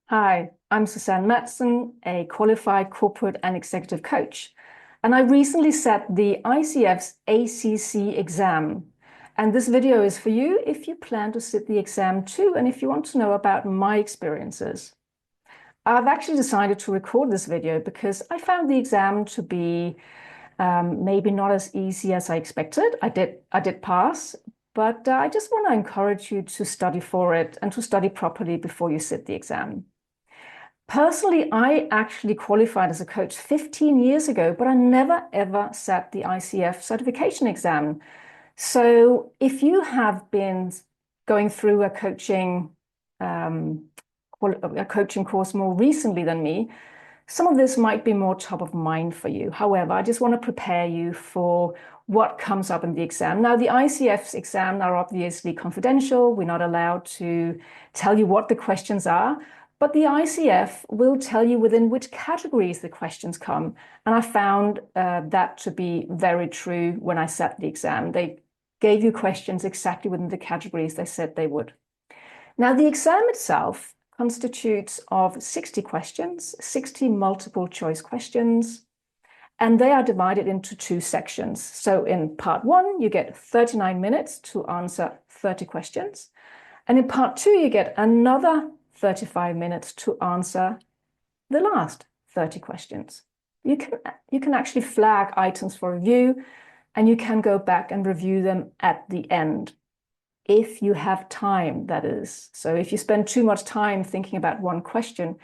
Hi, I'm Susanne Madsen, a qualified corporate and executive coach. And I recently sat the ICF's ACC exam. And this video is for you if you plan to sit the exam too, and if you want to know about my experiences. I've actually decided to record this video because I found the exam to be maybe not as easy as I expected. I did pass, but I just want to encourage you to study for it and to study properly before you sit the exam. Personally, I actually qualified as a coach 15 years ago, but I never ever sat the ICF certification exam. So if you have been going through a coaching course more recently than me, some of this might be more top of mind for you. However, I just want to prepare you for what comes up in the exam. Now, the ICF's exam are obviously confidential. We're not allowed to tell you what the questions are, but the ICF will tell you within which categories the questions come. And I found that to be very true when I sat the exam. They gave you questions exactly within the categories they said they would. Now, the exam itself constitutes of 60 questions, 60 multiple choice questions, and they are divided into two sections. So in part one, you get 39 minutes to answer 30 questions. And in part two, you get another 35 minutes to answer the last 30 questions. You can actually flag items for review, and you can go back and review them at the end. If you have time, that is. So if you spend too much time thinking about one question,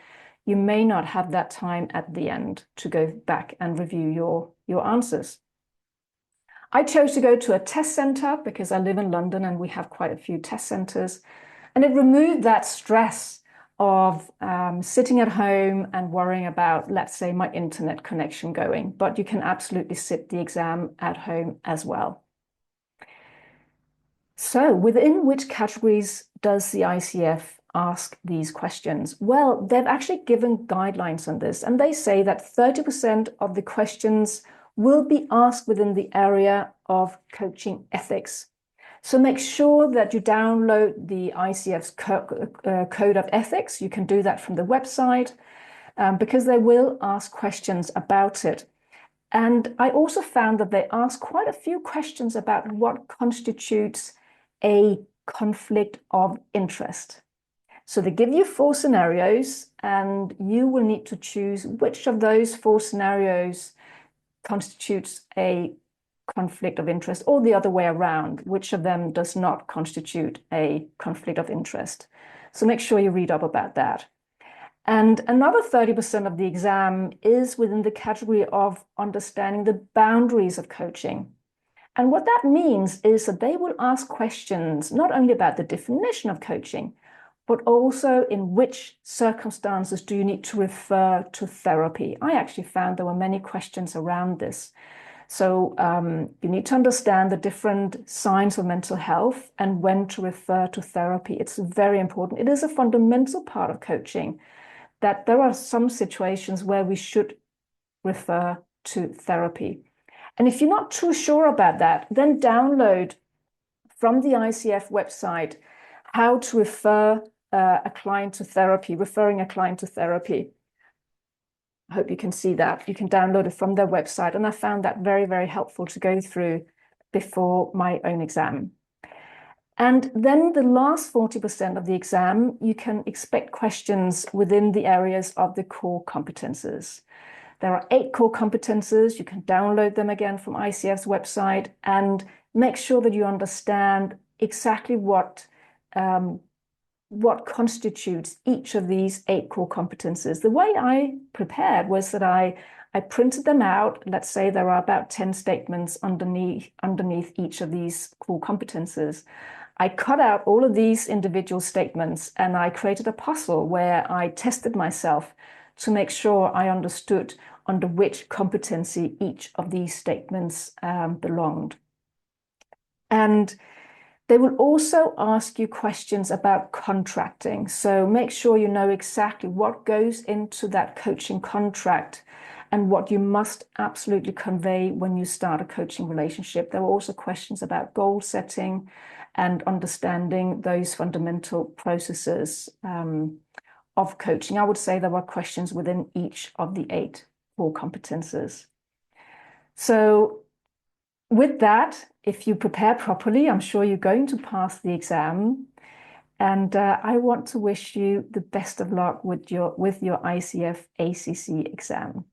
you may not have that time at the end to go back and review your answers. I chose to go to a test center because I live in London and we have quite a few test centers. And it removed that stress of sitting at home and worrying about, let's say, my internet connection going. But you can absolutely sit the exam at home as well. So within which categories does the ICF ask these questions? Well, they've actually given guidelines on this, and they say that 30% of the questions will be asked within the area of coaching ethics. So make sure that you download the ICF's Code of Ethics. You can do that from the website because they will ask questions about it. And I also found that they ask quite a few questions about what constitutes a conflict of interest. So they give you 4 scenarios, and you will need to choose which of those 4 scenarios constitutes a conflict of interest, or the other way around, which of them does not constitute a conflict of interest. So make sure you read up about that. And another 30% of the exam is within the category of understanding the boundaries of coaching. And what that means is that they will ask questions not only about the definition of coaching, but also in which circumstances do you need to refer to therapy. I actually found there were many questions around this. So you need to understand the different signs of mental health and when to refer to therapy. It's very important. It is a fundamental part of coaching that there are some situations where we should refer to therapy. And if you're not too sure about that, then download from the ICF website how to refer a client to therapy, referring a client to therapy. I hope you can see that. You can download it from their website. And I found that very, very helpful to go through before my own exam. And then the last 40% of the exam, you can expect questions within the areas of the core competences. There are 8 core competences. You can download them again from ICF's website and make sure that you understand exactly what constitutes each of these 8 core competences. The way I prepared was that I printed them out. Let's say there are about 10 statements underneath each of these core competences. I cut out all of these individual statements and I created a puzzle where I tested myself to make sure I understood under which competency each of these statements belonged. And they will also ask you questions about contracting. So make sure you know exactly what goes into that coaching contract and what you must absolutely convey when you start a coaching relationship. There were also questions about goal setting and understanding those fundamental processes of coaching. I would say there were questions within each of the 8 core competences. So with that, if you prepare properly, I'm sure you're going to pass the exam. And I want to wish you the best of luck with your ICF ACC exam.